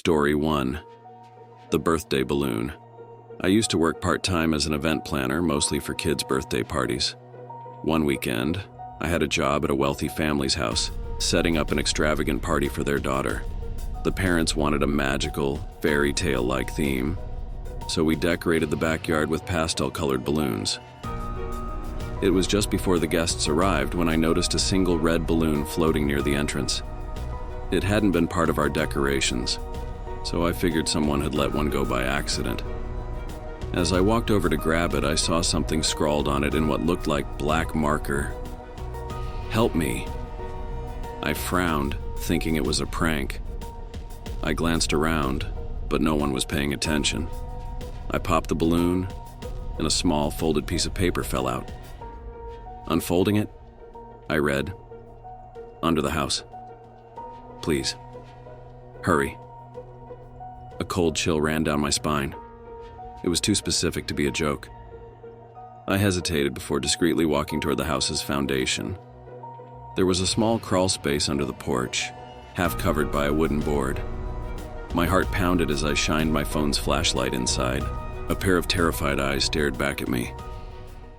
Story 1. The Birthday Balloon. I used to work part-time as an event planner, mostly for kids' birthday parties. One weekend, I had a job at a wealthy family's house, setting up an extravagant party for their daughter. The parents wanted a magical, fairy tale-like theme, so we decorated the backyard with pastel-colored balloons. It was just before the guests arrived when I noticed a single red balloon floating near the entrance. It hadn't been part of our decorations, so I figured someone had let one go by accident. As I walked over to grab it, I saw something scrawled on it in what looked like black marker. "Help me." I frowned, thinking it was a prank. I glanced around, but no one was paying attention. I popped the balloon, and a small folded piece of paper fell out. Unfolding it, I read, "Under the house. Please. Hurry." A cold chill ran down my spine. It was too specific to be a joke. I hesitated before discreetly walking toward the house's foundation. There was a small crawl space under the porch, half covered by a wooden board. My heart pounded as I shined my phone's flashlight inside. A pair of terrified eyes stared back at me.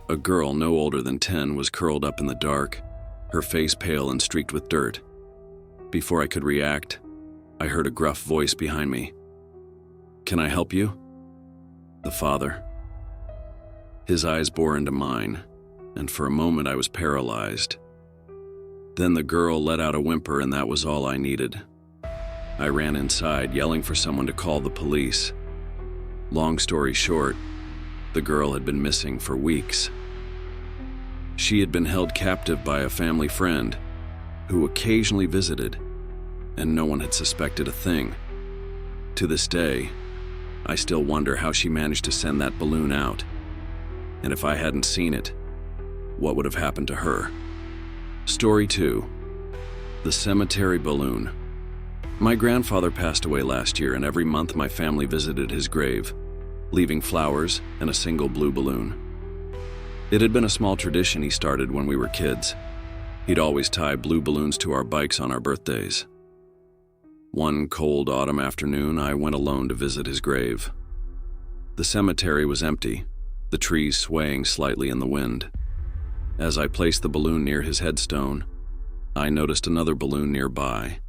A girl no older than 10 was curled up in the dark, her face pale and streaked with dirt. Before I could react, I heard a gruff voice behind me. "Can I help you?" The father. His eyes bore into mine, and for a moment I was paralyzed. Then the girl let out a whimper, and that was all I needed. I ran inside, yelling for someone to call the police. Long story short, the girl had been missing for weeks. She had been held captive by a family friend who occasionally visited, and no one had suspected a thing. To this day, I still wonder how she managed to send that balloon out, and if I hadn't seen it, what would have happened to her? Story 2. The Cemetery Balloon. My grandfather passed away last year, and every month my family visited his grave, leaving flowers and a single blue balloon. It had been a small tradition he started when we were kids. He'd always tie blue balloons to our bikes on our birthdays. One cold autumn afternoon, I went alone to visit his grave. The cemetery was empty, the trees swaying slightly in the wind. As I placed the balloon near his headstone, I noticed another balloon nearby,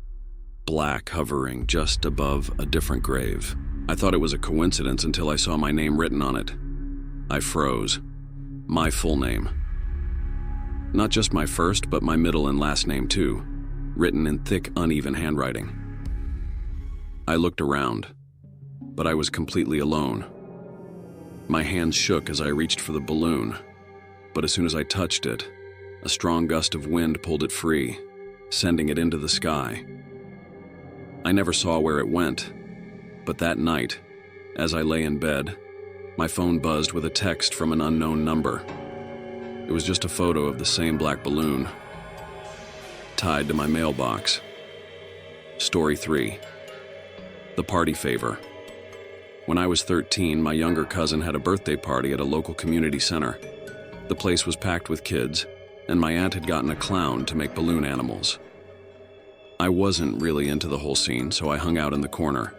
black, hovering just above a different grave. I thought it was a coincidence until I saw my name written on it. I froze. My full name. Not just my first, but my middle and last name too, written in thick, uneven handwriting. I looked around, but I was completely alone. My hands shook as I reached for the balloon, but as soon as I touched it, a strong gust of wind pulled it free, sending it into the sky. I never saw where it went, but that night, as I lay in bed, my phone buzzed with a text from an unknown number. It was just a photo of the same black balloon, tied to my mailbox. Story 3. The Party Favor. When I was 13, my younger cousin had a birthday party at a local community center. The place was packed with kids, and my aunt had gotten a clown to make balloon animals. I wasn't really into the whole scene, so I hung out in the corner,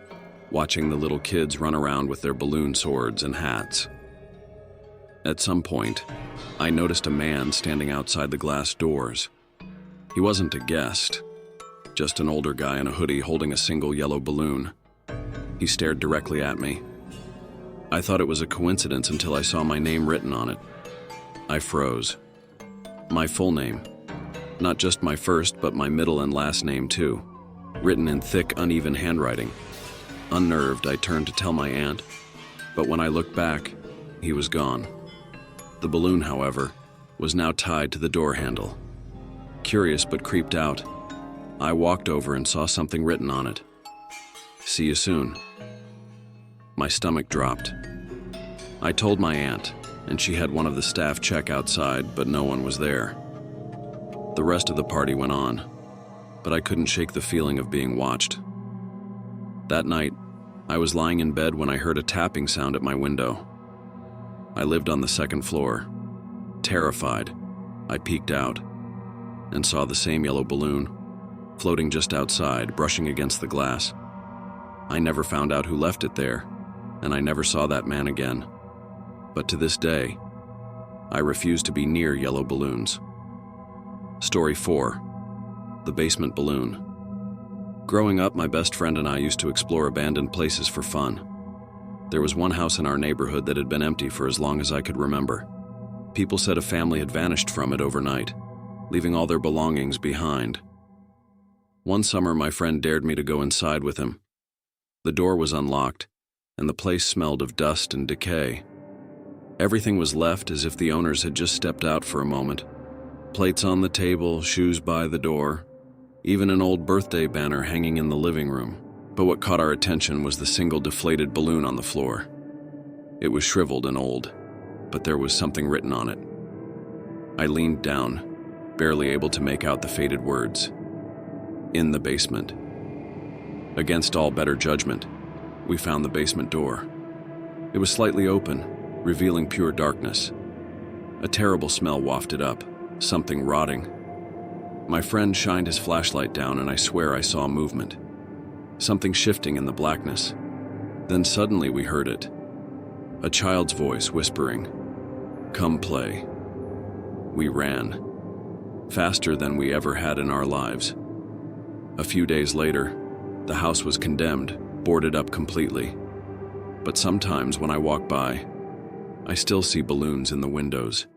watching the little kids run around with their balloon swords and hats. At some point, I noticed a man standing outside the glass doors. He wasn't a guest, just an older guy in a hoodie holding a single yellow balloon. He stared directly at me. I thought it was a coincidence until I saw my name written on it. I froze. My full name. Not just my first, but my middle and last name too, written in thick, uneven handwriting. Unnerved, I turned to tell my aunt, but when I looked back, he was gone. The balloon, however, was now tied to the door handle. Curious but creeped out, I walked over and saw something written on it. "See you soon." My stomach dropped. I told my aunt, and she had one of the staff check outside, but no one was there. The rest of the party went on, but I couldn't shake the feeling of being watched. That night, I was lying in bed when I heard a tapping sound at my window. I lived on the second floor. Terrified, I peeked out and saw the same yellow balloon, floating just outside, brushing against the glass. I never found out who left it there, and I never saw that man again. But to this day, I refuse to be near yellow balloons. Story 4. The Basement Balloon. Growing up, my best friend and I used to explore abandoned places for fun. There was one house in our neighborhood that had been empty for as long as I could remember. People said a family had vanished from it overnight, leaving all their belongings behind. One summer, my friend dared me to go inside with him. The door was unlocked, and the place smelled of dust and decay. Everything was left as if the owners had just stepped out for a moment. Plates on the table, shoes by the door, even an old birthday banner hanging in the living room. But what caught our attention was the single deflated balloon on the floor. It was shriveled and old, but there was something written on it. I leaned down, barely able to make out the faded words. In the basement. Against all better judgment, we found the basement door. It was slightly open, revealing pure darkness. A terrible smell wafted up, something rotting. My friend shined his flashlight down, and I swear I saw movement. Something shifting in the blackness. Then suddenly we heard it. A child's voice whispering, "Come play." We ran, faster than we ever had in our lives. A few days later, the house was condemned, boarded up completely. But sometimes when I walk by, I still see balloons in the windows.